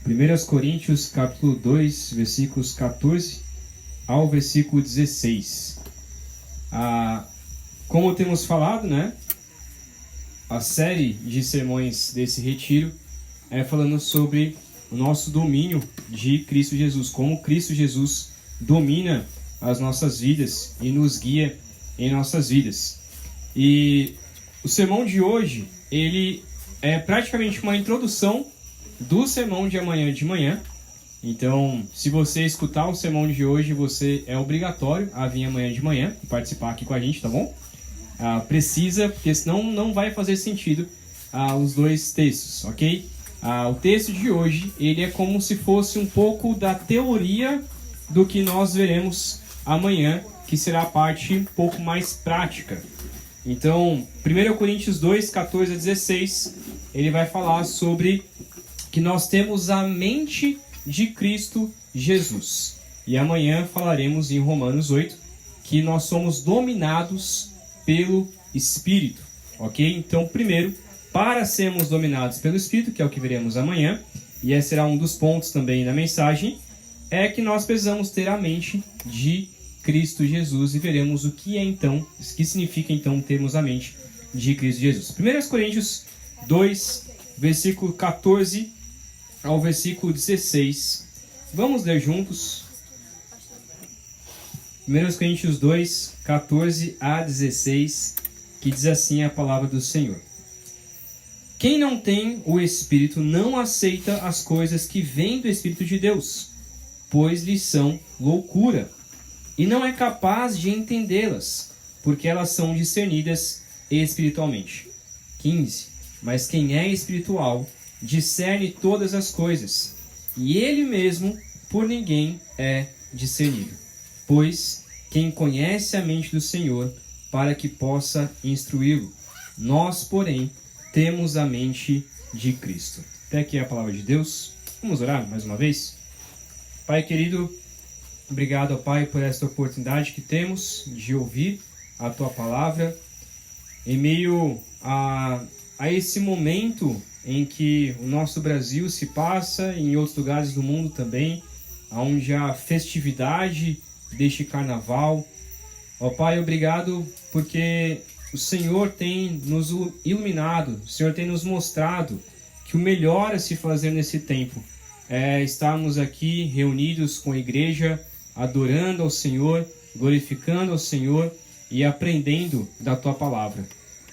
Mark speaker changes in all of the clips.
Speaker 1: 1 Coríntios capítulo 2, versículos 14 ao versículo 16. Como temos falado, né? A série de sermões desse retiro é falando sobre o nosso domínio de Cristo Jesus, como Cristo Jesus domina as nossas vidas e nos guia em nossas vidas. E o sermão de hoje, ele é praticamente uma introdução do sermão de amanhã de manhã. Então, se você escutar o sermão de hoje, você é obrigatório a vir amanhã de manhã e participar aqui com a gente, tá bom? Precisa, porque senão não vai fazer sentido os dois textos, ok? O texto de hoje, ele é como se fosse um pouco da teoria do que nós veremos amanhã, que será a parte um pouco mais prática. Então, 1 Coríntios 2, 14 a 16, ele vai falar sobre que nós temos a mente de Cristo Jesus. E amanhã falaremos em Romanos 8, que nós somos dominados pelo Espírito, ok? Então, primeiro, para sermos dominados pelo Espírito, que é o que veremos amanhã, e esse será um dos pontos também da mensagem, é que nós precisamos ter a mente de Cristo Jesus, e veremos o que significa então termos a mente de Cristo Jesus. 1 Coríntios 2, versículo 14 ao versículo 16. Vamos ler juntos. 1 Coríntios 2, 14 a 16, que diz assim a palavra do Senhor. Quem não tem o Espírito não aceita as coisas que vêm do Espírito de Deus, pois lhes são loucura, e não é capaz de entendê-las, porque elas são discernidas espiritualmente. 15. Mas quem é espiritual discerne todas as coisas, e ele mesmo por ninguém é discernido. Pois quem conhece a mente do Senhor para que possa instruí-lo? Nós, porém, temos a mente de Cristo. Até aqui a palavra de Deus. Vamos orar mais uma vez? Pai querido, obrigado, Pai, por esta oportunidade que temos de ouvir a Tua palavra em meio a esse momento em que o nosso Brasil se passa, e em outros lugares do mundo também, onde a festividade deste carnaval. Ó Pai, obrigado porque o Senhor tem nos iluminado, o Senhor tem nos mostrado que o melhor a se fazer nesse tempo é estarmos aqui reunidos com a igreja, adorando ao Senhor, glorificando ao Senhor e aprendendo da Tua palavra.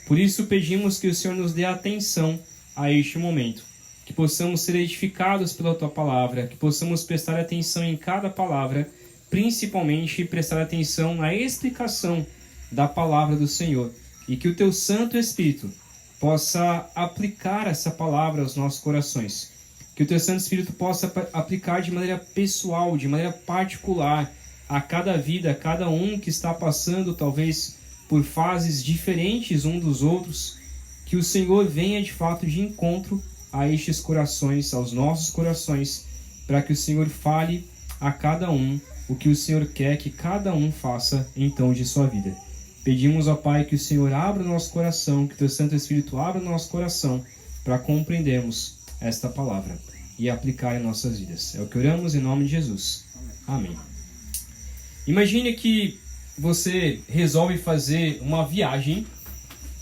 Speaker 1: Por isso pedimos que o Senhor nos dê atenção a este momento, que possamos ser edificados pela Tua palavra, que possamos prestar atenção em cada palavra, principalmente prestar atenção na explicação da palavra do Senhor, e que o Teu Santo Espírito possa aplicar essa palavra aos nossos corações, que o Teu Santo Espírito possa aplicar de maneira pessoal, de maneira particular, a cada vida, a cada um que está passando talvez por fases diferentes um dos outros, que o Senhor venha de fato de encontro a estes corações, aos nossos corações, para que o Senhor fale a cada um o que o Senhor quer que cada um faça então de sua vida. Pedimos ao Pai que o Senhor abra o nosso coração, que o Teu Santo Espírito abra o nosso coração para compreendermos esta palavra e aplicar em nossas vidas. É o que oramos em nome de Jesus. Amém. Imagine que você resolve fazer uma viagem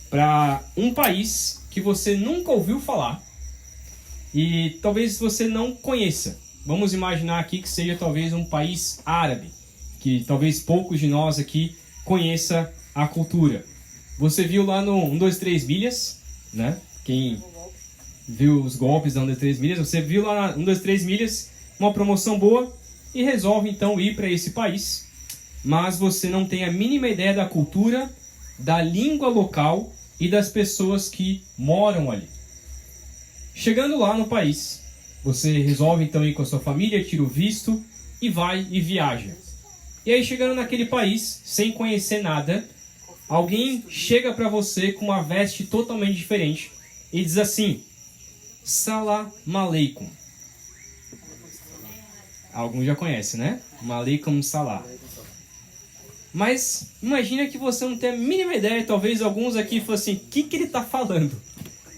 Speaker 1: para um país que você nunca ouviu falar e talvez você não conheça. Vamos imaginar aqui que seja talvez um país árabe, que talvez poucos de nós aqui conheça a cultura. Você viu lá no 1, 2, 3 milhas, né? Quem viu os golpes da 1, 2, 3 milhas, você viu lá na 1, 2, 3 milhas uma promoção boa e resolve então ir para esse país, mas você não tem a mínima ideia da cultura, da língua local e das pessoas que moram ali. Chegando lá no país, você resolve então ir com a sua família, tira o visto e vai e viaja. E aí chegando naquele país, sem conhecer nada, alguém chega para você com uma veste totalmente diferente e diz assim: Salam Aleikum. Alguns já conhecem, né? Aleikum Salam. Mas imagina que você não tem a mínima ideia, talvez alguns aqui falem assim: o que ele está falando?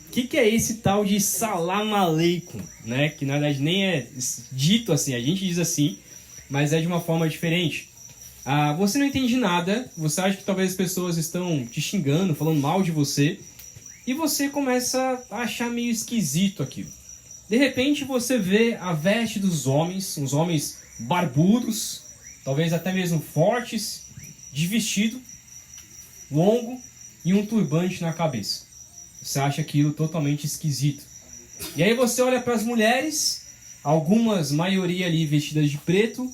Speaker 1: O que é esse tal de Salam Aleikum, né? Que na verdade nem é dito assim, a gente diz assim, mas é de uma forma diferente. Você não entende nada, você acha que talvez as pessoas estão te xingando, falando mal de você, e você começa a achar meio esquisito aquilo. De repente você vê a veste dos homens, uns homens barbudos, talvez até mesmo fortes, de vestido longo e um turbante na cabeça. Você acha aquilo totalmente esquisito. E aí você olha para as mulheres, algumas, maioria ali vestidas de preto,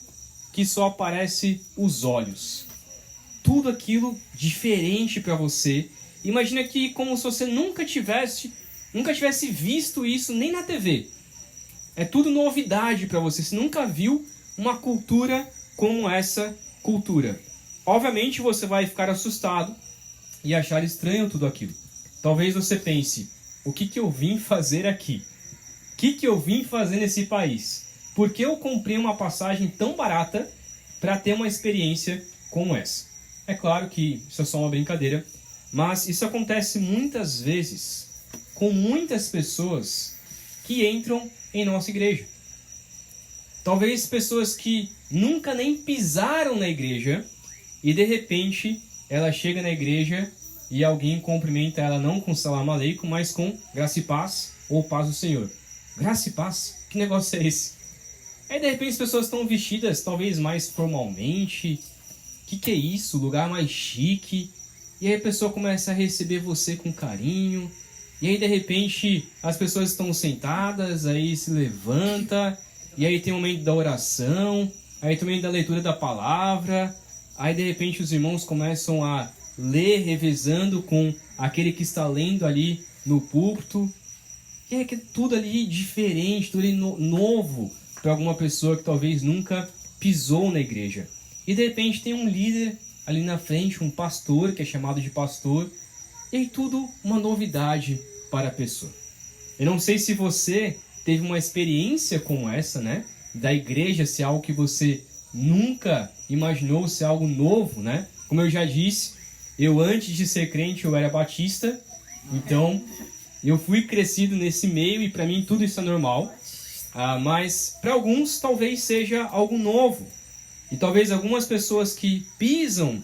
Speaker 1: que só aparece os olhos. Tudo aquilo diferente para você. Imagina que como se você nunca tivesse visto isso nem na TV. É tudo novidade para você. Você nunca viu uma cultura como essa cultura. Obviamente você vai ficar assustado e achar estranho tudo aquilo. Talvez você pense, o que eu vim fazer aqui? O que eu vim fazer nesse país? Por que eu comprei uma passagem tão barata para ter uma experiência como essa? É claro que isso é só uma brincadeira, mas isso acontece muitas vezes com muitas pessoas que entram em nossa igreja. Talvez pessoas que nunca nem pisaram na igreja e de repente ela chega na igreja e alguém cumprimenta ela não com salam aleikum, mas com graça e paz ou paz do Senhor. Graça e paz? Que negócio é esse? Aí de repente as pessoas estão vestidas talvez mais formalmente. O que é isso? Lugar mais chique. E aí a pessoa começa a receber você com carinho. E aí de repente as pessoas estão sentadas, aí se levanta. E aí tem o momento da oração. Aí tem o momento da leitura da palavra. Aí de repente os irmãos começam a ler, revezando com aquele que está lendo ali no púlpito. E é que tudo ali diferente, tudo ali novo para alguma pessoa que talvez nunca pisou na igreja. E de repente tem um líder ali na frente, um pastor que é chamado de pastor. E aí tudo uma novidade para a pessoa. Eu não sei se você teve uma experiência como essa, né? Da igreja ser algo que você nunca imaginou ser algo novo, né? Como eu já disse, eu antes de ser crente eu era batista, então eu fui crescido nesse meio e para mim tudo isso é normal. Mas para alguns talvez seja algo novo. E talvez algumas pessoas que pisam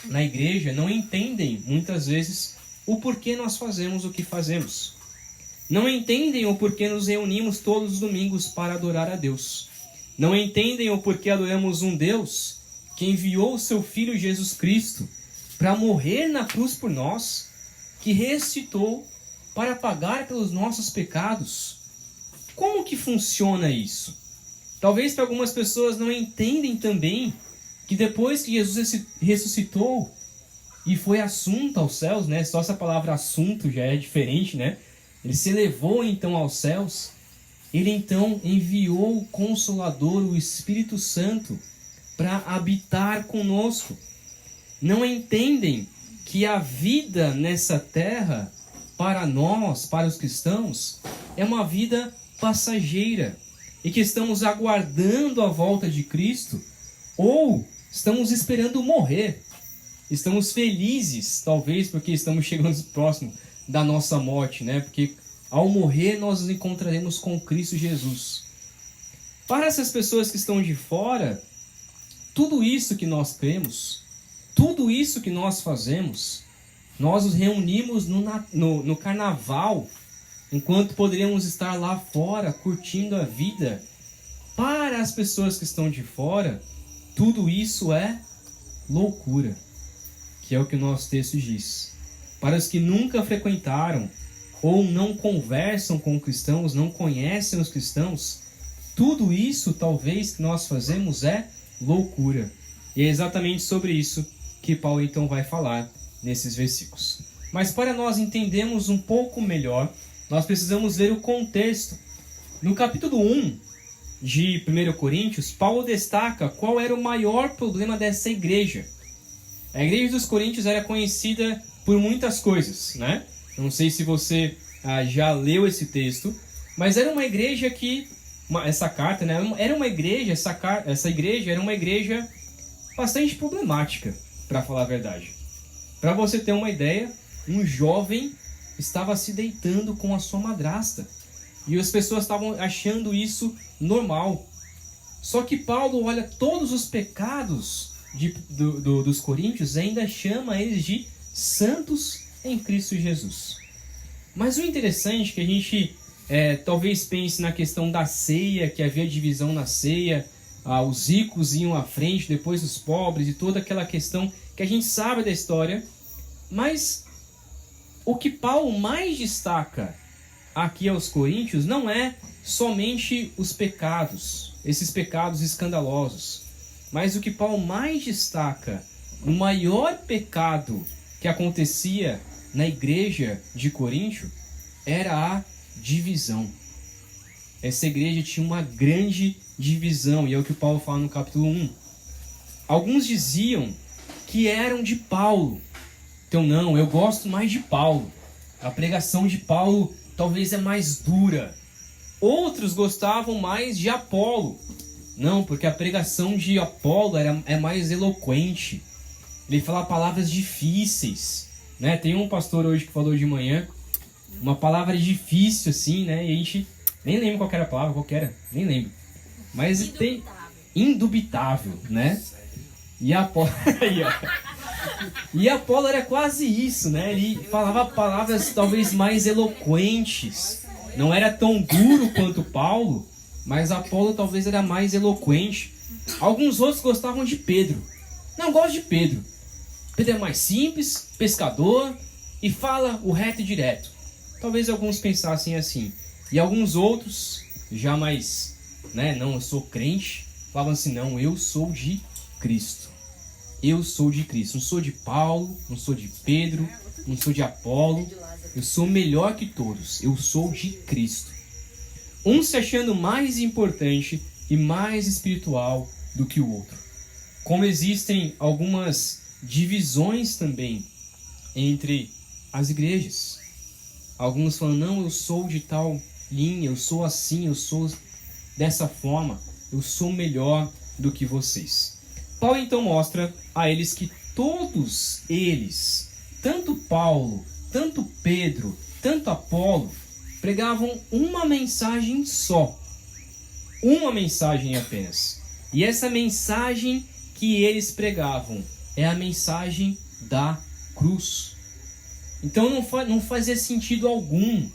Speaker 1: na igreja não entendem muitas vezes o porquê nós fazemos o que fazemos. Não entendem o porquê nos reunimos todos os domingos para adorar a Deus. Não entendem o porquê adoramos um Deus que enviou o seu Filho Jesus Cristo para morrer na cruz por nós, que ressuscitou para pagar pelos nossos pecados. Como que funciona isso? Talvez para algumas pessoas não entendem também que depois que Jesus ressuscitou e foi assunto aos céus, né? Só essa palavra assunto já é diferente, né? Ele se elevou então aos céus. Ele então enviou o Consolador, o Espírito Santo, para habitar conosco. Não entendem que a vida nessa terra, para nós, para os cristãos, é uma vida passageira e que estamos aguardando a volta de Cristo ou estamos esperando morrer. Estamos felizes, talvez, porque estamos chegando próximo da nossa morte, né? Porque ao morrer nós nos encontraremos com Cristo Jesus. Para essas pessoas que estão de fora, tudo isso que nós cremos, tudo isso que nós fazemos, nós nos reunimos no carnaval, enquanto poderíamos estar lá fora curtindo a vida. Para as pessoas que estão de fora, tudo isso é loucura, que é o que o nosso texto diz. Para os que nunca frequentaram ou não conversam com cristãos, não conhecem os cristãos, tudo isso talvez que nós fazemos é loucura. E é exatamente sobre isso que Paulo então vai falar nesses versículos. Mas para nós entendermos um pouco melhor, nós precisamos ver o contexto. No capítulo 1 de 1 Coríntios, Paulo destaca qual era o maior problema dessa igreja. A igreja dos Coríntios era conhecida por muitas coisas, né? Não sei se você já leu esse texto, mas era uma igreja que, essa carta, né? Era uma igreja, essa igreja era uma igreja bastante problemática, para falar a verdade. Para você ter uma ideia, um jovem estava se deitando com a sua madrasta. E as pessoas estavam achando isso normal. Só que Paulo olha todos os pecados dos coríntios e ainda chama eles de santos em Cristo Jesus. Mas o interessante é que a gente talvez pense na questão da ceia, que havia divisão na ceia, os ricos iam à frente, depois os pobres, e toda aquela questão que a gente sabe da história. Mas o que Paulo mais destaca aqui aos coríntios não é somente os pecados, esses pecados escandalosos, mas o que Paulo mais destaca, o maior pecado que acontecia na igreja de Coríntio era a divisão. Essa igreja tinha uma grande divisão, e é o que Paulo fala no capítulo 1. Alguns diziam que eram de Paulo. Então não, eu gosto mais de Paulo. A pregação de Paulo talvez é mais dura. Outros gostavam mais de Apolo. Não, porque a pregação de Apolo é mais eloquente. Ele fala palavras difíceis, né? Tem um pastor hoje que falou de manhã uma palavra difícil assim, né? E a gente nem lembra qual era a palavra, qual era, nem lembro. Mas tem indubitável, né? E Apolo e Apolo era quase isso, né? Ele falava palavras talvez mais eloquentes. Não era tão duro quanto Paulo, mas Apolo talvez era mais eloquente. Alguns outros gostavam de Pedro. Não, gosto de Pedro. Pedro é mais simples, pescador, e fala o reto e direto. Talvez alguns pensassem assim. E alguns outros, já mais, né? Não, eu sou crente. Falavam assim, não, eu sou de Cristo. Eu sou de Cristo. Não sou de Paulo, não sou de Pedro, não sou de Apolo. Eu sou melhor que todos. Eu sou de Cristo. Um se achando mais importante e mais espiritual do que o outro. Como existem algumas divisões também entre as igrejas. Alguns falam, não, eu sou de tal linha, eu sou assim, eu sou dessa forma, eu sou melhor do que vocês. Paulo então mostra a eles que todos eles, tanto Paulo, tanto Pedro, tanto Apolo, pregavam uma mensagem só. Uma mensagem apenas. E essa mensagem que eles pregavam é a mensagem da cruz. Então não fazia sentido algum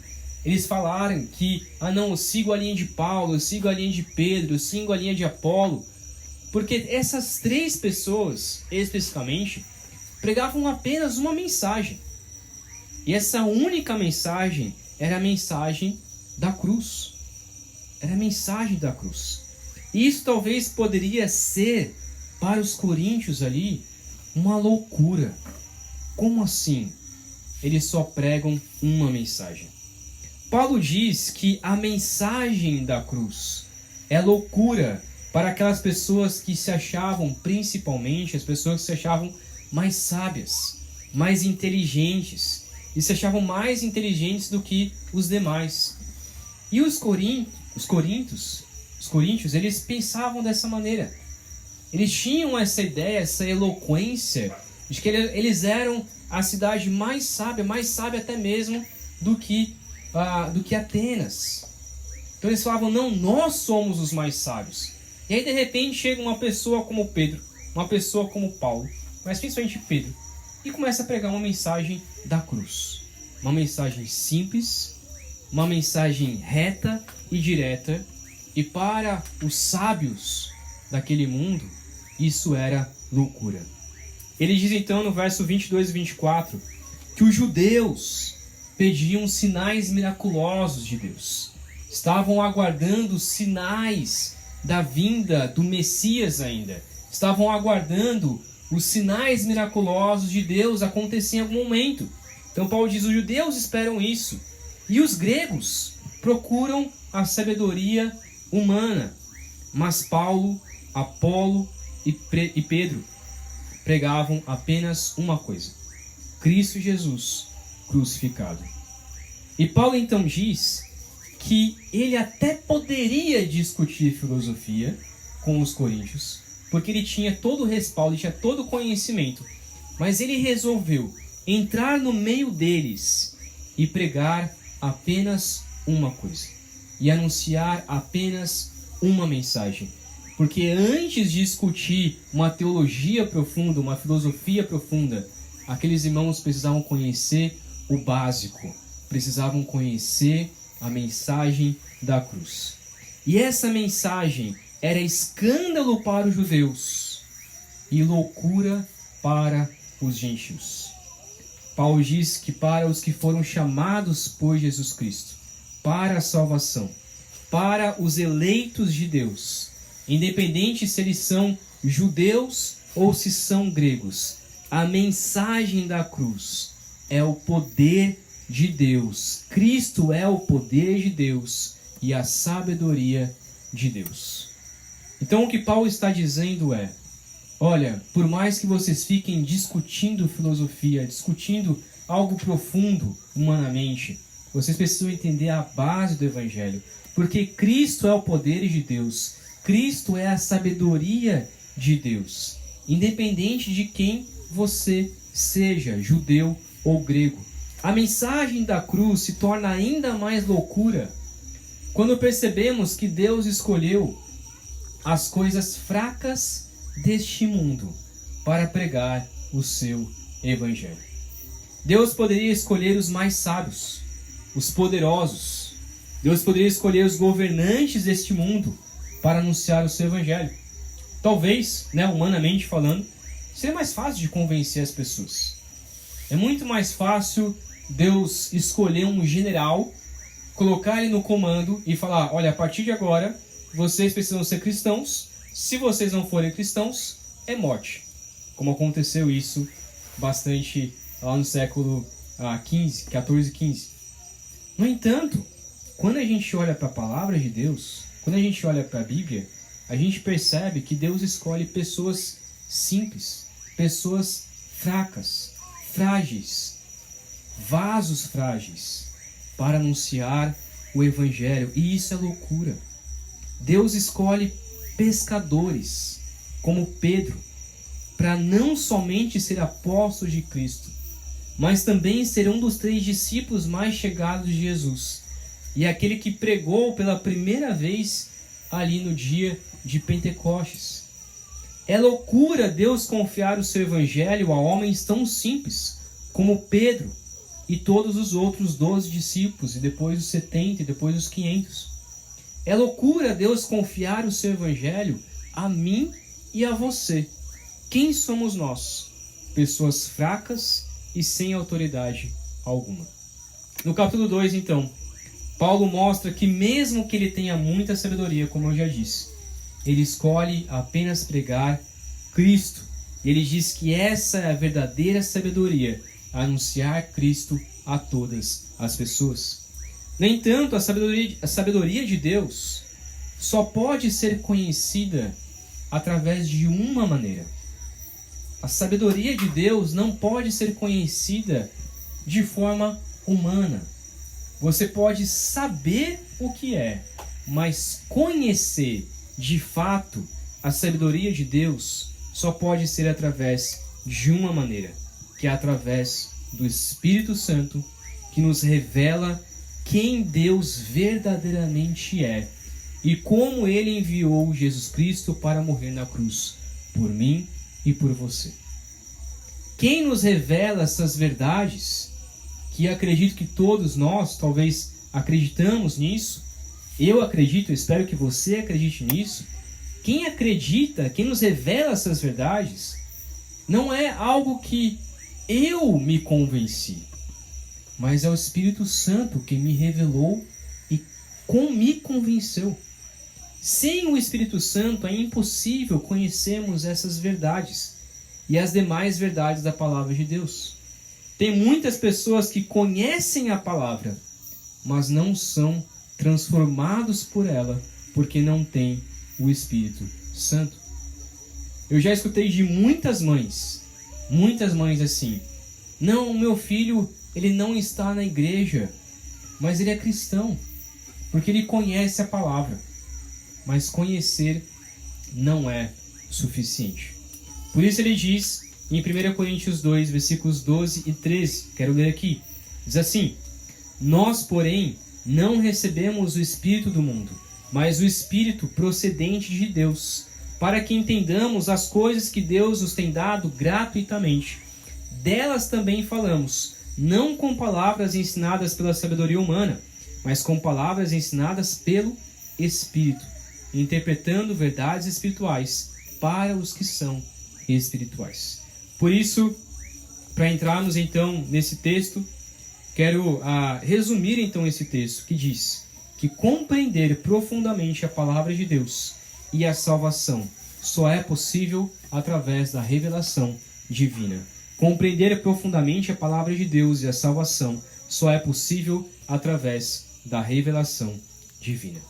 Speaker 1: eles falarem que, não, eu sigo a linha de Paulo, eu sigo a linha de Pedro, eu sigo a linha de Apolo, porque essas três pessoas, especificamente, pregavam apenas uma mensagem. E essa única mensagem era a mensagem da cruz. Era a mensagem da cruz. E isso talvez poderia ser, para os coríntios ali, uma loucura. Como assim? Eles só pregam uma mensagem. Paulo diz que a mensagem da cruz é loucura para aquelas pessoas que se achavam, principalmente as pessoas que se achavam mais sábias, mais inteligentes, e se achavam mais inteligentes do que os demais. E os coríntios, eles pensavam dessa maneira. Eles tinham essa ideia, essa eloquência, de que eles eram a cidade mais sábia até mesmo do que Atenas. Então eles falavam, não, nós somos os mais sábios. E aí de repente chega uma pessoa como Pedro, uma pessoa como Paulo, mas principalmente Pedro, e começa a pregar uma mensagem da cruz. Uma mensagem simples, uma mensagem reta e direta, e para os sábios daquele mundo, isso era loucura. Ele diz então no verso 22 e 24 que os judeus pediam sinais miraculosos de Deus. Estavam aguardando sinais da vinda do Messias ainda. Estavam aguardando os sinais miraculosos de Deus acontecer em algum momento. Então Paulo diz, os judeus esperam isso. E os gregos procuram a sabedoria humana. Mas Paulo, Apolo e Pedro pregavam apenas uma coisa: Cristo Jesus crucificado. E Paulo então diz que ele até poderia discutir filosofia com os coríntios, porque ele tinha todo o respaldo, ele tinha todo o conhecimento, mas ele resolveu entrar no meio deles e pregar apenas uma coisa, e anunciar apenas uma mensagem. Porque antes de discutir uma teologia profunda, uma filosofia profunda, aqueles irmãos precisavam conhecer o básico, precisavam conhecer a mensagem da cruz. E essa mensagem era escândalo para os judeus e loucura para os gentios. Paulo diz que para os que foram chamados por Jesus Cristo, para a salvação, para os eleitos de Deus, independente se eles são judeus ou se são gregos, a mensagem da cruz é o poder de Deus. Cristo é o poder de Deus e a sabedoria de Deus. Então o que Paulo está dizendo é: olha, por mais que vocês fiquem discutindo filosofia, discutindo algo profundo humanamente, vocês precisam entender a base do Evangelho. Porque Cristo é o poder de Deus. Cristo é a sabedoria de Deus. Independente de quem você seja, judeu ou grego. A mensagem da cruz se torna ainda mais loucura quando percebemos que Deus escolheu as coisas fracas deste mundo para pregar o seu Evangelho. Deus poderia escolher os mais sábios, os poderosos. Deus poderia escolher os governantes deste mundo para anunciar o seu Evangelho. Talvez, humanamente falando, seria mais fácil de convencer as pessoas. É muito mais fácil Deus escolher um general, colocar ele no comando e falar: olha, a partir de agora, vocês precisam ser cristãos. Se vocês não forem cristãos, é morte. Como aconteceu isso bastante lá no século XIV, XIV. No entanto, quando a gente olha para a palavra de Deus, quando a gente olha para a Bíblia, a gente percebe que Deus escolhe pessoas simples, pessoas fracas, frágeis, vasos frágeis, para anunciar o Evangelho. E isso é loucura. Deus escolhe pescadores, como Pedro, para não somente ser apóstolo de Cristo, mas também ser um dos 3 discípulos mais chegados de Jesus. E aquele que pregou pela primeira vez ali no dia de Pentecostes. É loucura Deus confiar o seu Evangelho a homens tão simples como Pedro e todos os outros 12 discípulos, e depois os 70, e depois os 500. É loucura Deus confiar o seu Evangelho a mim e a você. Quem somos nós? Pessoas fracas e sem autoridade alguma. No capítulo 2, então, Paulo mostra que mesmo que ele tenha muita sabedoria, como eu já disse, ele escolhe apenas pregar Cristo. Ele diz que essa é a verdadeira sabedoria, anunciar Cristo a todas as pessoas. No entanto, a sabedoria de Deus só pode ser conhecida através de uma maneira. A sabedoria de Deus não pode ser conhecida de forma humana. Você pode saber o que é, mas conhecer de fato a sabedoria de Deus só pode ser através de uma maneira, que é através do Espírito Santo, que nos revela quem Deus verdadeiramente é e como Ele enviou Jesus Cristo para morrer na cruz, por mim e por você. Quem nos revela essas verdades, que acredito que todos nós, talvez, acreditamos nisso, eu acredito, espero que você acredite nisso. Quem acredita, quem nos revela essas verdades, não é algo que eu me convenci, mas é o Espírito Santo que me revelou e me convenceu. Sem o Espírito Santo é impossível conhecermos essas verdades e as demais verdades da palavra de Deus. Tem muitas pessoas que conhecem a palavra, mas não são transformados por ela, porque não têm o Espírito Santo. Eu já escutei de muitas mães assim: não, meu filho, ele não está na igreja, mas ele é cristão, porque ele conhece a palavra. Mas conhecer não é suficiente. Por isso ele diz em 1 Coríntios 2, versículos 12 e 13, quero ler aqui, diz assim: Nós, porém, não recebemos o Espírito do mundo, mas o Espírito procedente de Deus, para que entendamos as coisas que Deus nos tem dado gratuitamente. Delas também falamos, não com palavras ensinadas pela sabedoria humana, mas com palavras ensinadas pelo Espírito, interpretando verdades espirituais para os que são espirituais. Por isso, para entrarmos então nesse texto, quero resumir então esse texto que diz que compreender profundamente a palavra de Deus e a salvação só é possível através da revelação divina. Compreender profundamente a palavra de Deus e a salvação só é possível através da revelação divina.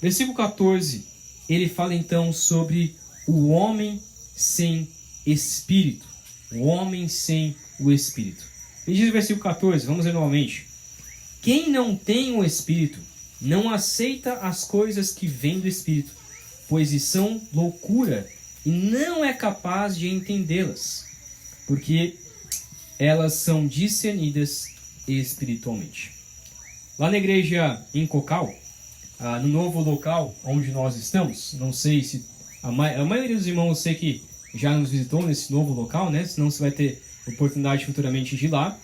Speaker 1: Versículo 14, ele fala então sobre o homem sem espírito. O homem sem o espírito. Ele diz no versículo 14, vamos ler novamente. Quem não tem o espírito não aceita as coisas que vêm do espírito, pois são loucura e não é capaz de entendê-las, porque elas são discernidas espiritualmente. Lá na igreja em Cocal, no novo local onde nós estamos, não sei se a maioria dos irmãos sei que já nos visitou nesse novo local, né? Senão você vai ter oportunidade futuramente de ir lá.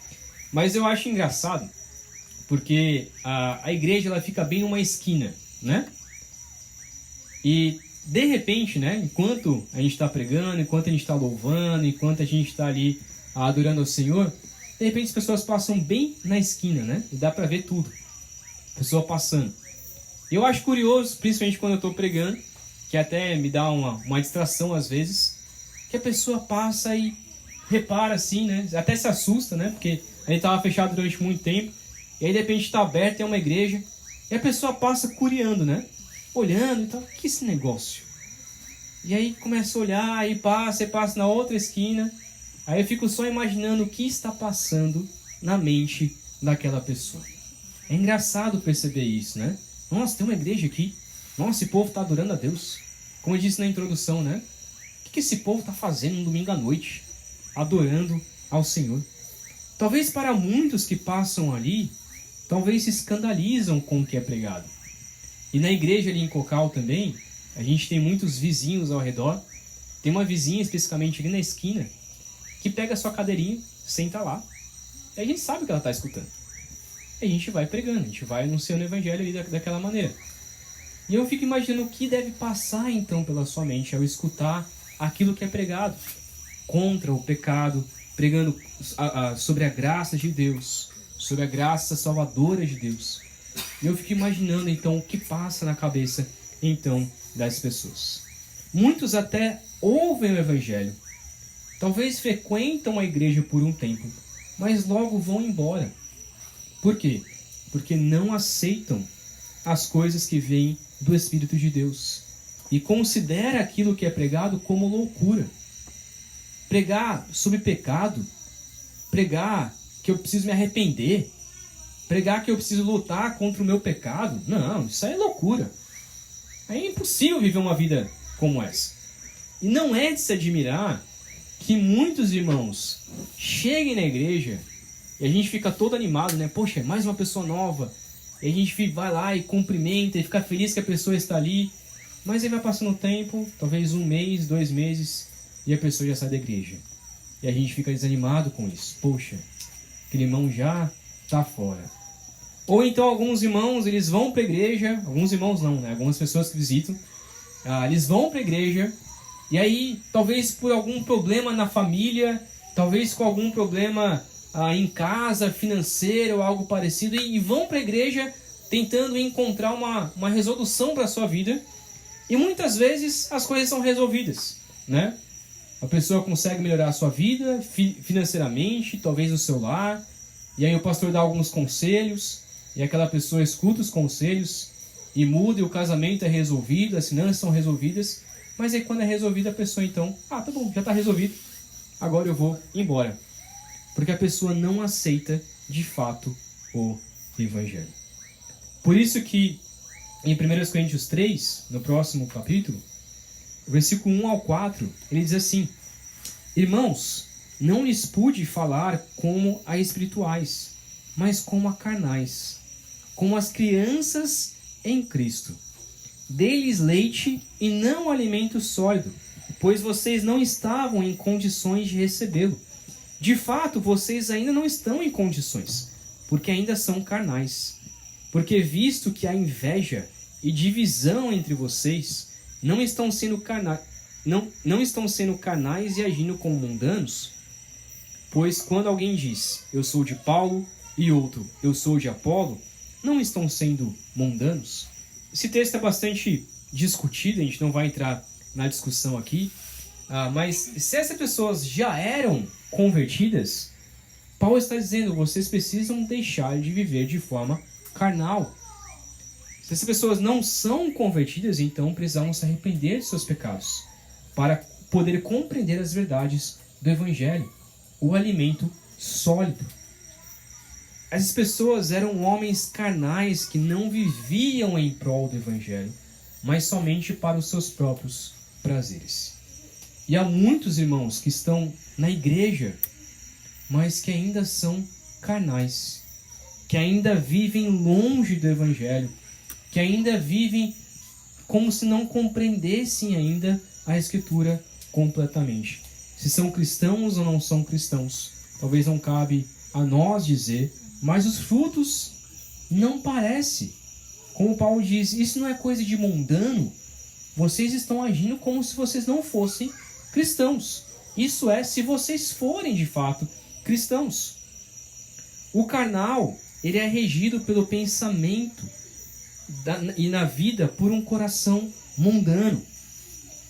Speaker 1: Mas eu acho engraçado, porque a igreja ela fica bem numa esquina, né? E de repente, né? Enquanto a gente está pregando, enquanto a gente está louvando, enquanto a gente está ali adorando ao Senhor, de repente as pessoas passam bem na esquina, né? E dá para ver tudo. A pessoa passando. Eu acho curioso, principalmente quando eu estou pregando, que até me dá uma distração às vezes, que a pessoa passa e repara assim, né? Até se assusta, né? Porque a gente estava fechado durante muito tempo, e aí de repente está aberto, é uma igreja, e a pessoa passa curiando, né? Olhando e tal, que esse negócio? E aí começa a olhar, aí passa na outra esquina, aí eu fico só imaginando o que está passando na mente daquela pessoa. É engraçado perceber isso, né? Nossa, tem uma igreja aqui. Nossa, esse povo está adorando a Deus. Como eu disse na introdução, né? O que esse povo está fazendo no domingo à noite? Adorando ao Senhor. Talvez para muitos que passam ali, talvez se escandalizam com o que é pregado. E na igreja ali em Cocal também, a gente tem muitos vizinhos ao redor. Tem uma vizinha especificamente ali na esquina, que pega a sua cadeirinha, senta lá, e a gente sabe que ela está escutando. E a gente vai pregando, a gente vai anunciando o evangelho ali daquela maneira. E eu fico imaginando o que deve passar então pela sua mente ao escutar aquilo que é pregado contra o pecado, pregando sobre a graça de Deus, sobre a graça salvadora de Deus. E eu fico imaginando então o que passa na cabeça então das pessoas. Muitos até ouvem o evangelho, talvez frequentam a igreja por um tempo, mas logo vão embora. Por quê? Porque não aceitam as coisas que vêm do Espírito de Deus e considera aquilo que é pregado como loucura. Pregar sobre pecado, pregar que eu preciso me arrepender, pregar que eu preciso lutar contra o meu pecado, não, isso aí é loucura. É impossível viver uma vida como essa. E não é de se admirar que muitos irmãos cheguem na igreja e a gente fica todo animado, né? Poxa, mais uma pessoa nova. E a gente vai lá e cumprimenta e fica feliz que a pessoa está ali. Mas aí vai passando o tempo, talvez 1 mês, 2 meses, e a pessoa já sai da igreja. E a gente fica desanimado com isso. Poxa, aquele irmão já está fora. Ou então alguns irmãos, eles vão para a igreja, alguns irmãos não, né? Algumas pessoas que visitam, eles vão para a igreja, e aí talvez por algum problema na família, talvez com algum problema em casa, financeiro ou algo parecido, e vão para a igreja tentando encontrar uma resolução para a sua vida, e muitas vezes as coisas são resolvidas, né? A pessoa consegue melhorar a sua vida financeiramente, talvez no seu lar, e aí o pastor dá alguns conselhos, e aquela pessoa escuta os conselhos e muda, e o casamento é resolvido, as finanças são resolvidas, mas aí quando é resolvida a pessoa então, tá bom, já está resolvido, agora eu vou embora. Porque a pessoa não aceita de fato o evangelho. Por isso que em 1 Coríntios 3, no próximo capítulo, versículo 1 ao 4, ele diz assim: Irmãos, não lhes pude falar como a espirituais, mas como a carnais, como as crianças em Cristo. Dê-lhes leite e não alimento sólido, pois vocês não estavam em condições de recebê-lo. De fato, vocês ainda não estão em condições, porque ainda são carnais. Porque visto que há inveja e divisão entre vocês, não estão sendo carnais e agindo como mundanos? Pois quando alguém diz, eu sou de Paulo, e outro, eu sou de Apolo, não estão sendo mundanos? Esse texto é bastante discutido, a gente não vai entrar na discussão aqui, mas se essas pessoas já eram convertidas, Paulo está dizendo, vocês precisam deixar de viver de forma carnal. Se essas pessoas não são convertidas, então precisam se arrepender de seus pecados, para poder compreender as verdades do Evangelho, o alimento sólido. Essas pessoas eram homens carnais que não viviam em prol do Evangelho, mas somente para os seus próprios prazeres. E há muitos irmãos que estão na igreja, mas que ainda são carnais, que ainda vivem longe do Evangelho, que ainda vivem como se não compreendessem ainda a Escritura completamente. Se são cristãos ou não são cristãos, talvez não cabe a nós dizer, mas os frutos não parecem. Como Paulo diz, isso não é coisa de mundano, vocês estão agindo como se vocês não fossem cristãos. Isso é, se vocês forem de fato cristãos. O carnal, ele é regido pelo pensamento e na vida por um coração mundano.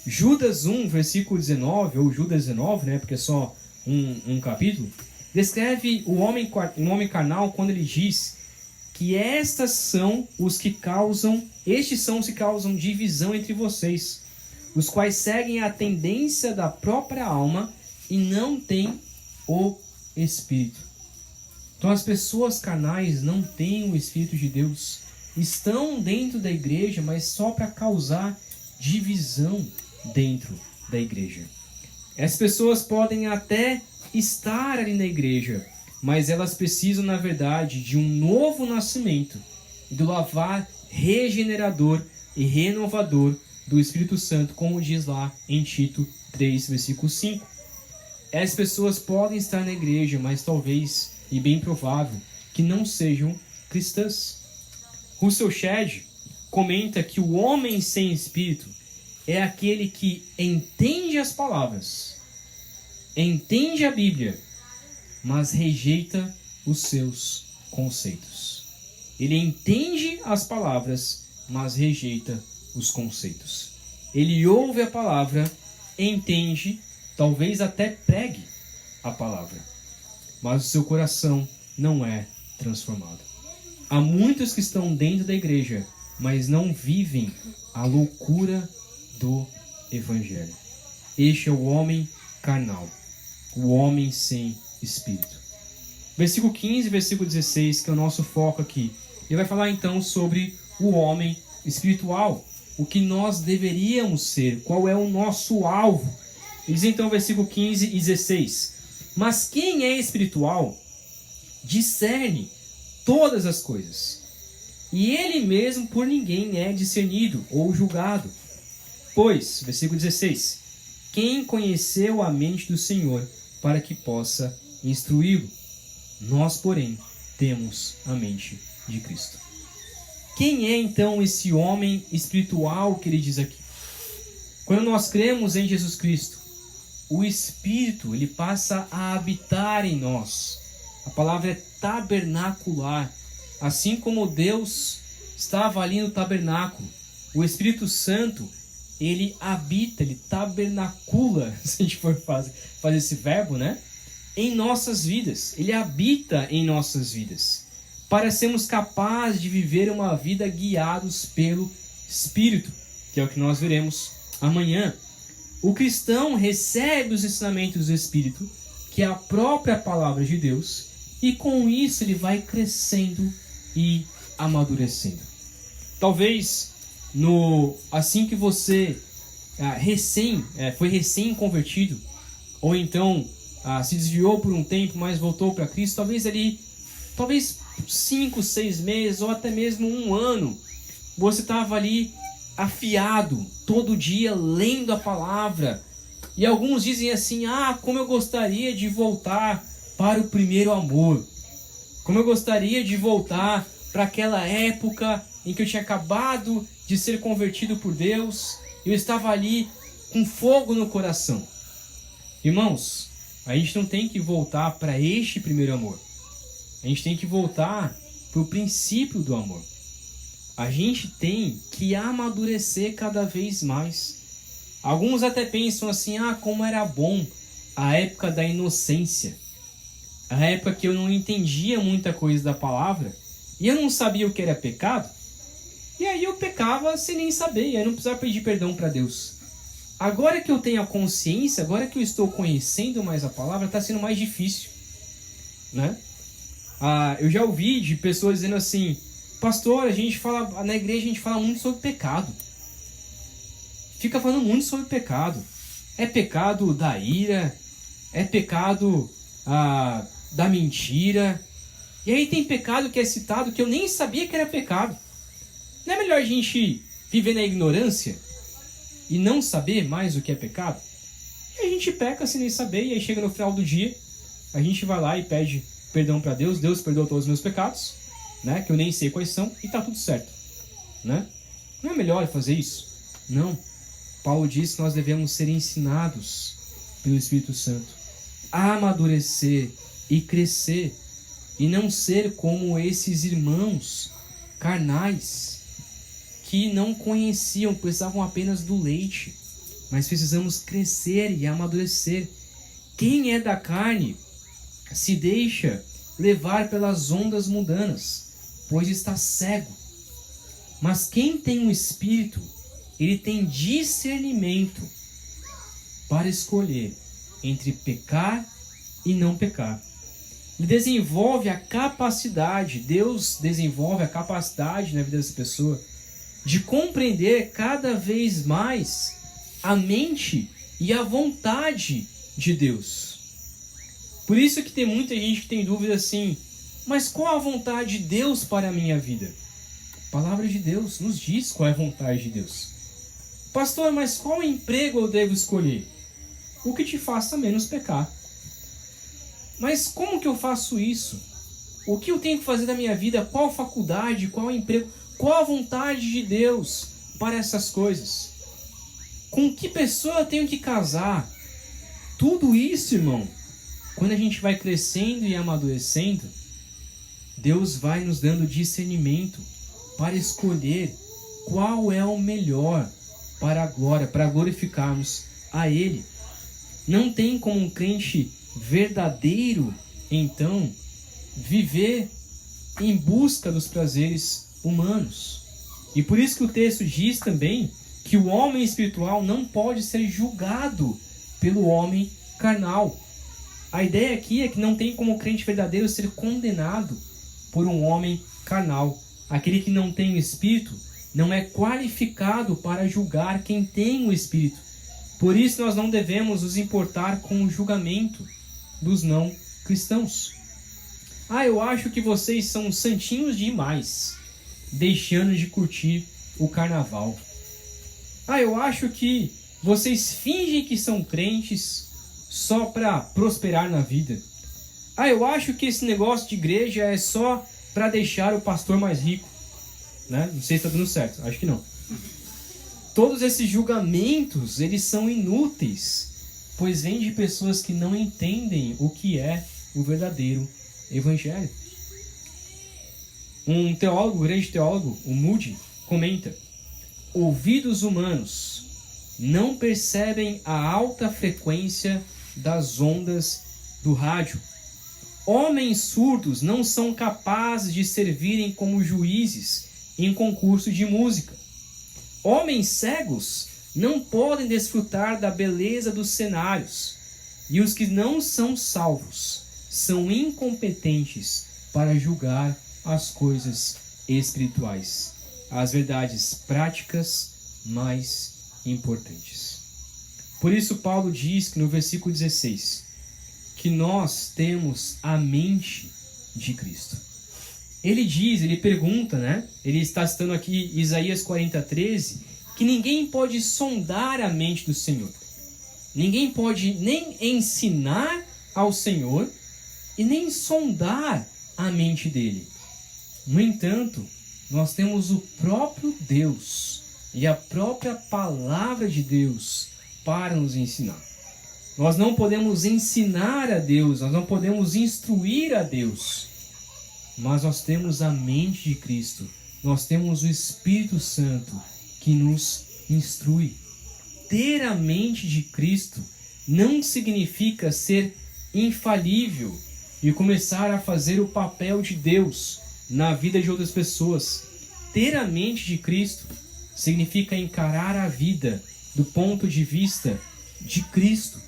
Speaker 1: Judas 1, versículo 19, ou Judas 19, né, porque é só um capítulo, descreve o homem carnal quando ele diz que estes são os que causam divisão entre vocês, os quais seguem a tendência da própria alma e não têm o Espírito. Então as pessoas carnais não têm o Espírito de Deus, estão dentro da igreja, mas só para causar divisão dentro da igreja. As pessoas podem até estar ali na igreja, mas elas precisam, na verdade, de um novo nascimento, do lavar regenerador e renovador do Espírito Santo, como diz lá em Tito 3, versículo 5. As pessoas podem estar na igreja, mas talvez, e bem provável, que não sejam cristãs. Russell Shedd comenta que o homem sem espírito é aquele que entende as palavras, entende a Bíblia, mas rejeita os seus conceitos. Ele entende as palavras, mas rejeita os conceitos. Ele ouve a palavra, entende, talvez até pregue a palavra, mas o seu coração não é transformado. Há muitos que estão dentro da igreja, mas não vivem a loucura do Evangelho. Este é o homem carnal, o homem sem espírito. Versículo 15 e versículo 16, que é o nosso foco aqui. Ele vai falar então sobre o homem espiritual, o que nós deveríamos ser, qual é o nosso alvo. Ele diz então versículo 15 e 16, mas quem é espiritual discerne todas as coisas, e ele mesmo por ninguém é discernido ou julgado. Pois, versículo 16, quem conheceu a mente do Senhor para que possa instruí-lo? Nós, porém, temos a mente de Cristo. Quem é então esse homem espiritual que ele diz aqui? Quando nós cremos em Jesus Cristo, o Espírito ele passa a habitar em nós. A palavra é tabernacular. Assim como Deus estava ali no tabernáculo, o Espírito Santo ele habita, ele tabernacula, se a gente for fazer esse verbo, né? Em nossas vidas. Ele habita em nossas vidas, para sermos capazes de viver uma vida guiados pelo Espírito, que é o que nós veremos amanhã. O cristão recebe os ensinamentos do Espírito, que é a própria palavra de Deus, e com isso ele vai crescendo e amadurecendo. Talvez assim que você foi recém-convertido, ou então se desviou por um tempo, mas voltou para Cristo, talvez ali talvez 5, 6 meses ou até mesmo 1 ano, você estava ali afiado, todo dia lendo a palavra. E alguns dizem assim: como eu gostaria de voltar para o primeiro amor. Como eu gostaria de voltar para aquela época em que eu tinha acabado de ser convertido por Deus. Eu estava ali com fogo no coração. Irmãos, a gente não tem que voltar para este primeiro amor. A gente tem que voltar para o princípio do amor. A gente tem que amadurecer cada vez mais. Alguns até pensam assim: como era bom a época da inocência. A época que eu não entendia muita coisa da palavra e eu não sabia o que era pecado. E aí eu pecava sem nem saber, e aí não precisava pedir perdão para Deus. Agora que eu tenho a consciência, agora que eu estou conhecendo mais a palavra, está sendo mais difícil, né? Eu já ouvi de pessoas dizendo assim: pastor, na igreja a gente fala muito sobre pecado. Fica falando muito sobre pecado. É pecado da ira, é pecado da mentira. E aí tem pecado que é citado que eu nem sabia que era pecado. Não é melhor a gente viver na ignorância e não saber mais o que é pecado? E a gente peca sem nem saber, e aí chega no final do dia, a gente vai lá e pede perdão para Deus. Deus perdoa todos os meus pecados, né? Que eu nem sei quais são, e tá tudo certo, né? Não é melhor fazer isso? Não. Paulo diz que nós devemos ser ensinados pelo Espírito Santo a amadurecer e crescer, e não ser como esses irmãos carnais que não conheciam, precisavam apenas do leite. Mas precisamos crescer e amadurecer. Quem é da carne se deixa levar pelas ondas mundanas, pois está cego. Mas quem tem um espírito, ele tem discernimento para escolher entre pecar e não pecar. Ele desenvolve a capacidade, Deus desenvolve a capacidade na vida dessa pessoa de compreender cada vez mais a mente e a vontade de Deus. Por isso que tem muita gente que tem dúvida assim: mas qual a vontade de Deus para a minha vida? A palavra de Deus nos diz qual é a vontade de Deus. Pastor, mas qual emprego eu devo escolher? O que te faça menos pecar. Mas como que eu faço isso? O que eu tenho que fazer da minha vida? Qual faculdade? Qual emprego? Qual a vontade de Deus para essas coisas? Com que pessoa eu tenho que casar? Tudo isso, irmão, quando a gente vai crescendo e amadurecendo, Deus vai nos dando discernimento para escolher qual é o melhor para a glória, para glorificarmos a Ele. Não tem como um crente verdadeiro, então, viver em busca dos prazeres humanos. E por isso que o texto diz também que o homem espiritual não pode ser julgado pelo homem carnal. A ideia aqui é que não tem como o crente verdadeiro ser condenado por um homem carnal. Aquele que não tem o Espírito não é qualificado para julgar quem tem o Espírito. Por isso nós não devemos nos importar com o julgamento dos não cristãos. Eu acho que vocês são santinhos demais, deixando de curtir o carnaval. Eu acho que vocês fingem que são crentes só para prosperar na vida. Eu acho que esse negócio de igreja é só para deixar o pastor mais rico, né? Não sei se está dando certo, acho que não. Todos esses julgamentos, eles são inúteis, pois vêm de pessoas que não entendem o que é o verdadeiro evangelho. Um teólogo, grande teólogo, o Moody, comenta: ouvidos humanos não percebem a alta frequência das ondas do rádio. Homens surdos não são capazes de servirem como juízes em concurso de música. Homens cegos não podem desfrutar da beleza dos cenários. E os que não são salvos são incompetentes para julgar as coisas espirituais, as verdades práticas mais importantes. Por isso Paulo diz que no versículo 16 que nós temos a mente de Cristo. ele pergunta, né? Ele está citando aqui Isaías 40:13, que ninguém pode sondar a mente do Senhor. Ninguém pode nem ensinar ao Senhor e nem sondar a mente dele. No entanto, nós temos o próprio Deus e a própria palavra de Deus para nos ensinar. Nós não podemos ensinar a Deus, nós não podemos instruir a Deus, mas nós temos a mente de Cristo, nós temos o Espírito Santo que nos instrui. Ter a mente de Cristo não significa ser infalível e começar a fazer o papel de Deus na vida de outras pessoas. Ter a mente de Cristo significa encarar a vida do ponto de vista de Cristo.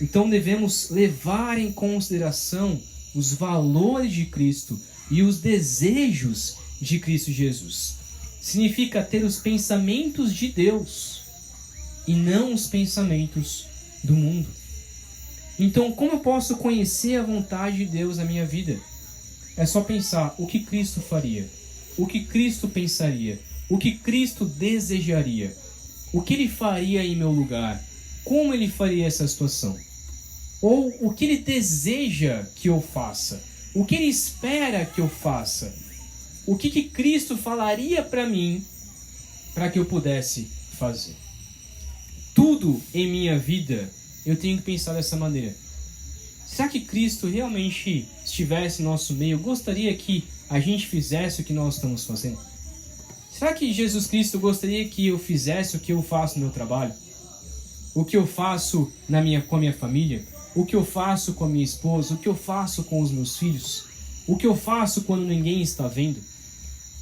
Speaker 1: Então devemos levar em consideração os valores de Cristo e os desejos de Cristo Jesus. Significa ter os pensamentos de Deus e não os pensamentos do mundo. Então, como eu posso conhecer a vontade de Deus na minha vida? É só pensar o que Cristo faria, o que Cristo pensaria, o que Cristo desejaria, o que Ele faria em meu lugar, como Ele faria essa situação, ou o que Ele deseja que eu faça, o que Ele espera que eu faça, o que Cristo falaria para mim para que eu pudesse fazer. Tudo em minha vida eu tenho que pensar dessa maneira. Será que Cristo realmente estivesse em nosso meio? Gostaria que a gente fizesse o que nós estamos fazendo? Será que Jesus Cristo gostaria que eu fizesse o que eu faço no meu trabalho? O que eu faço com a minha família? O que eu faço com a minha esposa? O que eu faço com os meus filhos? O que eu faço quando ninguém está vendo?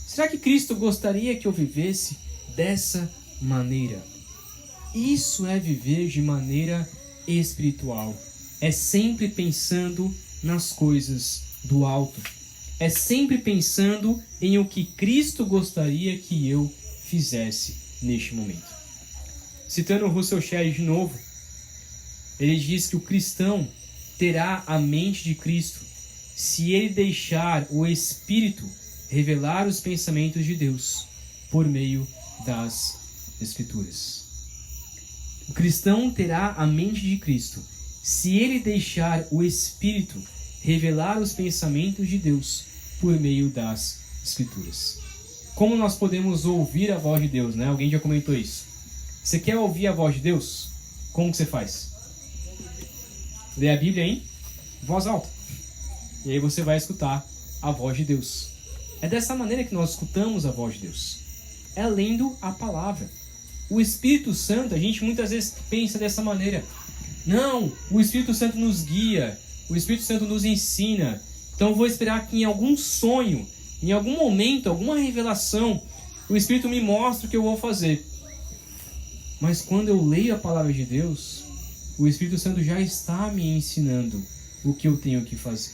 Speaker 1: Será que Cristo gostaria que eu vivesse dessa maneira? Isso é viver de maneira espiritual. É sempre pensando nas coisas do alto. É sempre pensando em o que Cristo gostaria que eu fizesse neste momento. Citando o Russell Shedd de novo, ele diz que o cristão terá a mente de Cristo se ele deixar o Espírito revelar os pensamentos de Deus por meio das Escrituras. O cristão terá a mente de Cristo se ele deixar o Espírito revelar os pensamentos de Deus por meio das Escrituras. Como nós podemos ouvir a voz de Deus, né? Alguém já comentou isso. Você quer ouvir a voz de Deus? Como que você faz? Lê a Bíblia em voz alta. E aí você vai escutar a voz de Deus. É dessa maneira que nós escutamos a voz de Deus. É lendo a palavra. O Espírito Santo, a gente muitas vezes pensa dessa maneira. Não, o Espírito Santo nos guia, o Espírito Santo nos ensina. Então eu vou esperar que em algum sonho, em algum momento, alguma revelação, o Espírito me mostre o que eu vou fazer. Mas quando eu leio a palavra de Deus, o Espírito Santo já está me ensinando o que eu tenho que fazer.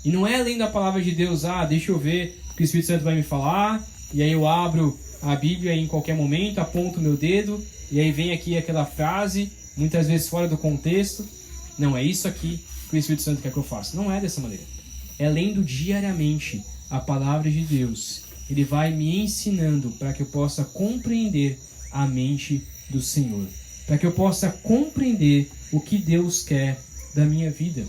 Speaker 1: E não é lendo a palavra de Deus, deixa eu ver o que o Espírito Santo vai me falar, e aí eu abro a Bíblia em qualquer momento, aponto o meu dedo, e aí vem aqui aquela frase, muitas vezes fora do contexto. Não, é isso aqui que o Espírito Santo quer que eu faça. Não é dessa maneira. É lendo diariamente a palavra de Deus. Ele vai me ensinando para que eu possa compreender a mente do Senhor. Para que eu possa compreender o que Deus quer da minha vida.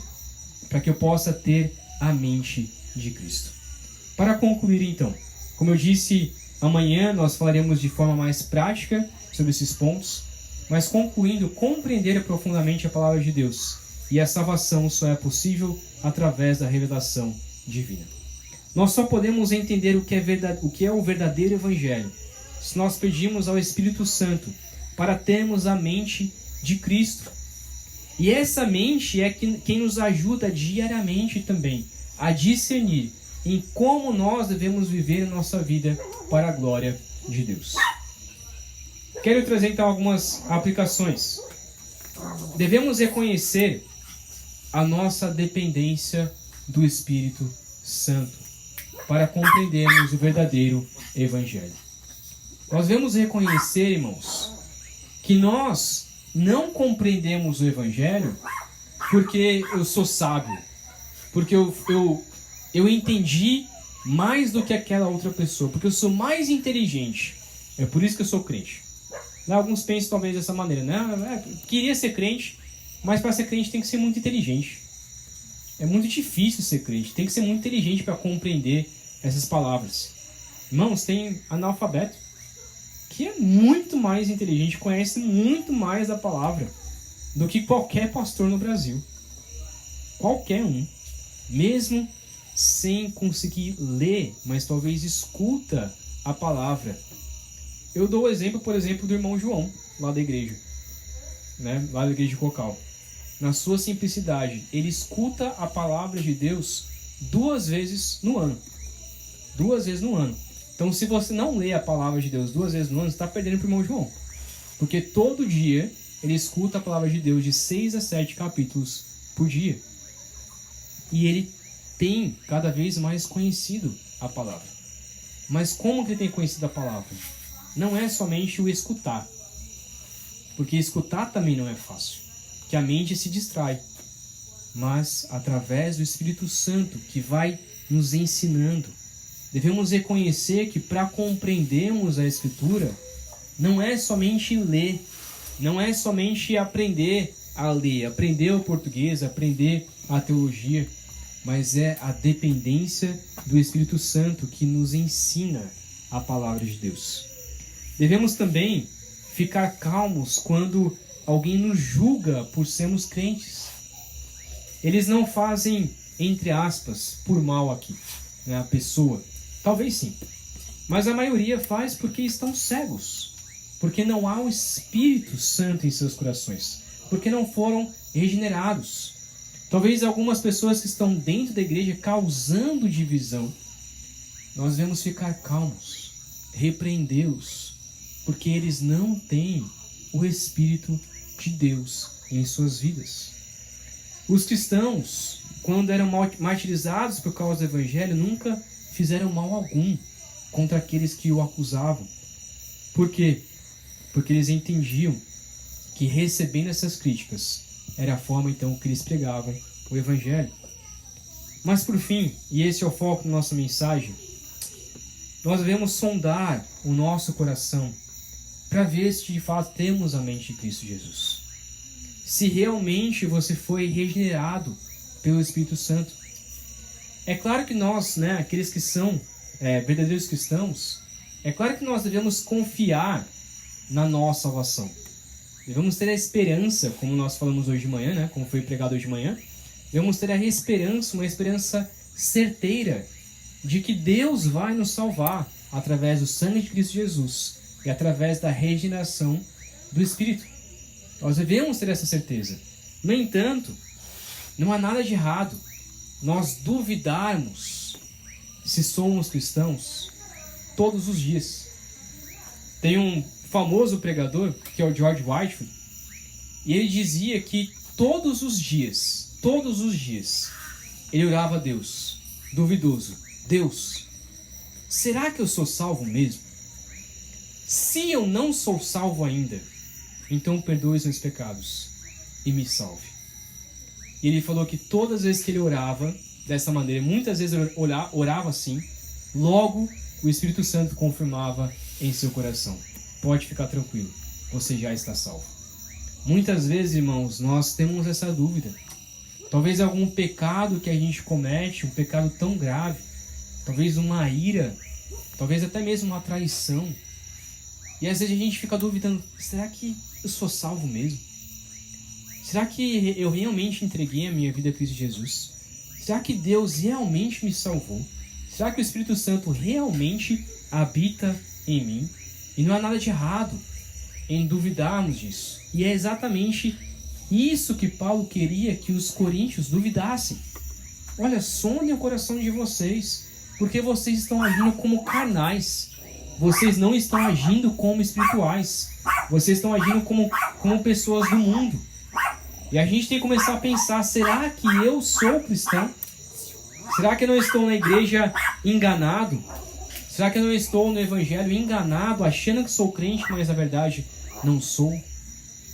Speaker 1: Para que eu possa ter a mente de Cristo. Para concluir então, como eu disse, amanhã nós falaremos de forma mais prática sobre esses pontos, mas concluindo, compreender profundamente a palavra de Deus. E a salvação só é possível através da revelação divina. Nós só podemos entender o que é o verdadeiro Evangelho se nós pedimos ao Espírito Santo para termos a mente de Cristo. E essa mente é quem nos ajuda diariamente também a discernir em como nós devemos viver a nossa vida para a glória de Deus. Quero trazer então algumas aplicações. Devemos reconhecer a nossa dependência do Espírito Santo para compreendermos o verdadeiro Evangelho. Nós devemos reconhecer, irmãos, que nós não compreendemos o Evangelho porque eu sou sábio, porque eu eu entendi mais do que aquela outra pessoa, porque eu sou mais inteligente. É por isso que eu sou crente. Alguns pensam talvez dessa maneira, né? Queria ser crente, mas para ser crente tem que ser muito inteligente. É muito difícil ser crente, tem que ser muito inteligente para compreender essas palavras. Irmãos, tem analfabeto que é muito mais inteligente, conhece muito mais da palavra do que qualquer pastor no Brasil. Qualquer um. Mesmo sem conseguir ler, mas talvez escuta a palavra. Eu dou o exemplo, por exemplo, do irmão João, lá da igreja, né? Lá da igreja de Cocal. Na sua simplicidade, ele escuta a palavra de Deus 2 vezes no ano. 2 vezes no ano. Então, se você não lê a palavra de Deus 2 vezes no ano, você está perdendo para o irmão João. Porque todo dia ele escuta a palavra de Deus de 6 a 7 capítulos por dia. E ele tem cada vez mais conhecido a palavra. Mas como que ele tem conhecido a palavra? Não é somente o escutar. Porque escutar também não é fácil. Que a mente se distrai. Mas através do Espírito Santo que vai nos ensinando. Devemos reconhecer que para compreendermos a Escritura, não é somente ler, não é somente aprender a ler, aprender o português, aprender a teologia, mas é a dependência do Espírito Santo que nos ensina a palavra de Deus. Devemos também ficar calmos quando alguém nos julga por sermos crentes. Eles não fazem, entre aspas, por mal aqui, né, a pessoa. Talvez sim. Mas a maioria faz porque estão cegos. Porque não há o Espírito Santo em seus corações. Porque não foram regenerados. Talvez algumas pessoas que estão dentro da igreja causando divisão. Nós devemos ficar calmos. Repreendê-los. Porque eles não têm o Espírito de Deus em suas vidas. Os cristãos, quando eram martirizados por causa do Evangelho, nunca fizeram mal algum contra aqueles que o acusavam. Por quê? Porque eles entendiam que recebendo essas críticas era a forma então que eles pregavam o Evangelho. Mas por fim, e esse é o foco da nossa mensagem, nós devemos sondar o nosso coração para ver se de fato temos a mente de Cristo Jesus. Se realmente você foi regenerado pelo Espírito Santo. É claro que nós, né, aqueles que são verdadeiros cristãos, é claro que nós devemos confiar na nossa salvação. Devemos ter a esperança, como nós falamos hoje de manhã, né, como foi pregado hoje de manhã, devemos ter a esperança, uma esperança certeira de que Deus vai nos salvar através do sangue de Cristo Jesus e através da regeneração do Espírito. Nós devemos ter essa certeza. No entanto, não há nada de errado nós duvidarmos se somos cristãos todos os dias. Tem um famoso pregador, que é o George Whitefield, e ele dizia que todos os dias, ele orava a Deus, duvidoso: Deus, será que eu sou salvo mesmo? Se eu não sou salvo ainda, então perdoe os meus pecados e me salve. E ele falou que todas as vezes que ele orava dessa maneira, muitas vezes orava assim, logo o Espírito Santo confirmava em seu coração: pode ficar tranquilo, você já está salvo. Muitas vezes, irmãos, nós temos essa dúvida. Talvez algum pecado que a gente comete, um pecado tão grave, talvez uma ira, talvez até mesmo uma traição. E às vezes a gente fica duvidando: será que eu sou salvo mesmo? Será que eu realmente entreguei a minha vida a Cristo Jesus? Será que Deus realmente me salvou? Será que o Espírito Santo realmente habita em mim? E não há nada de errado em duvidarmos disso. E é exatamente isso que Paulo queria que os coríntios duvidassem. Olha, sondem o coração de vocês, porque vocês estão agindo como carnais. Vocês não estão agindo como espirituais. Vocês estão agindo como pessoas do mundo. E a gente tem que começar a pensar: será que eu sou cristão? Será que eu não estou na igreja enganado? Será que eu não estou no evangelho enganado, achando que sou crente, mas na verdade não sou?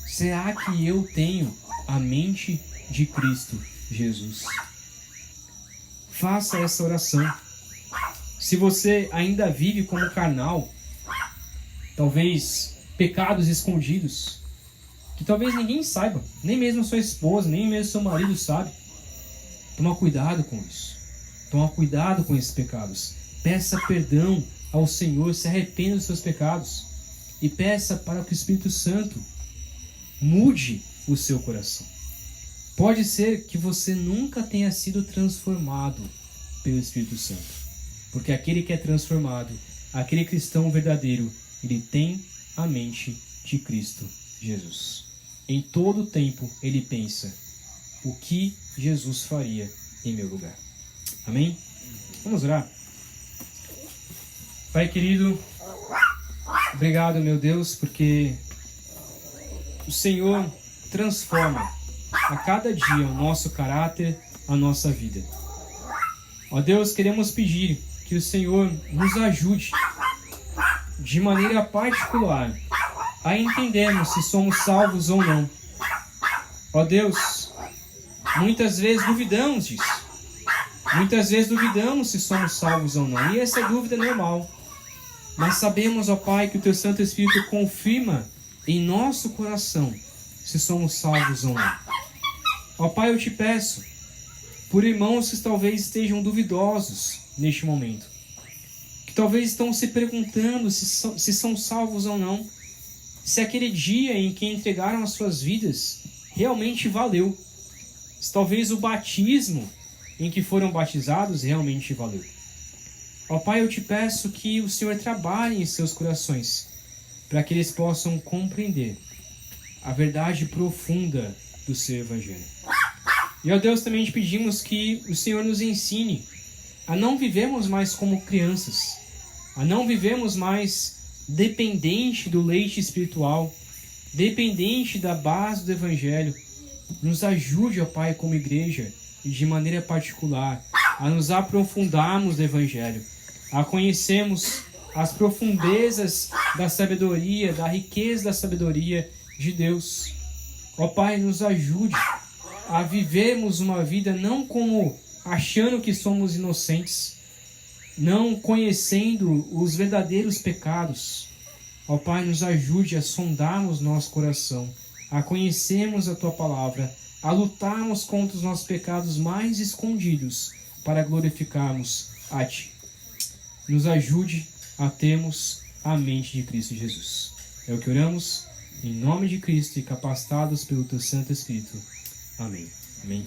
Speaker 1: Será que eu tenho a mente de Cristo Jesus? faça essa oração. Se você ainda vive como carnal, talvez pecados escondidos, que talvez ninguém saiba, nem mesmo sua esposa, nem mesmo seu marido sabe, toma cuidado com isso. Toma cuidado com esses pecados. Peça perdão ao Senhor, se arrependa dos seus pecados e peça para que o Espírito Santo mude o seu coração. Pode ser que você nunca tenha sido transformado pelo Espírito Santo, porque aquele que é transformado, aquele cristão verdadeiro, ele tem a mente de Cristo Jesus. Em todo o tempo ele pensa: o que Jesus faria em meu lugar? Amém? Vamos orar. Pai querido, obrigado, meu Deus, porque o Senhor transforma a cada dia o nosso caráter, a nossa vida. Ó Deus, queremos pedir que o Senhor nos ajude de maneira particular a entendermos se somos salvos ou não. Ó Deus, muitas vezes duvidamos disso. Muitas vezes duvidamos se somos salvos ou não. E essa dúvida é normal. Mas sabemos, ó Pai, que o Teu Santo Espírito confirma em nosso coração se somos salvos ou não. Ó Pai, eu te peço por irmãos que talvez estejam duvidosos neste momento, que talvez estão se perguntando se são salvos ou não, se aquele dia em que entregaram as suas vidas realmente valeu, se talvez o batismo em que foram batizados realmente valeu. Ó Pai, eu te peço que o Senhor trabalhe em seus corações, para que eles possam compreender a verdade profunda do seu Evangelho. E, ó Deus, também te pedimos que o Senhor nos ensine a não vivermos mais como crianças, a não vivermos mais dependente do leite espiritual, dependente da base do Evangelho. Nos ajude, ó Pai, como igreja, e de maneira particular, a nos aprofundarmos no Evangelho, a conhecermos as profundezas da sabedoria, da riqueza da sabedoria de Deus. Ó Pai, nos ajude a vivermos uma vida não como achando que somos inocentes, não conhecendo os verdadeiros pecados. Ó Pai, nos ajude a sondarmos nosso coração, a conhecermos a Tua Palavra, a lutarmos contra os nossos pecados mais escondidos para glorificarmos a Ti. Nos ajude a termos a mente de Cristo Jesus. É o que oramos, em nome de Cristo e capacitados pelo Teu Santo Espírito. Amém. Amém.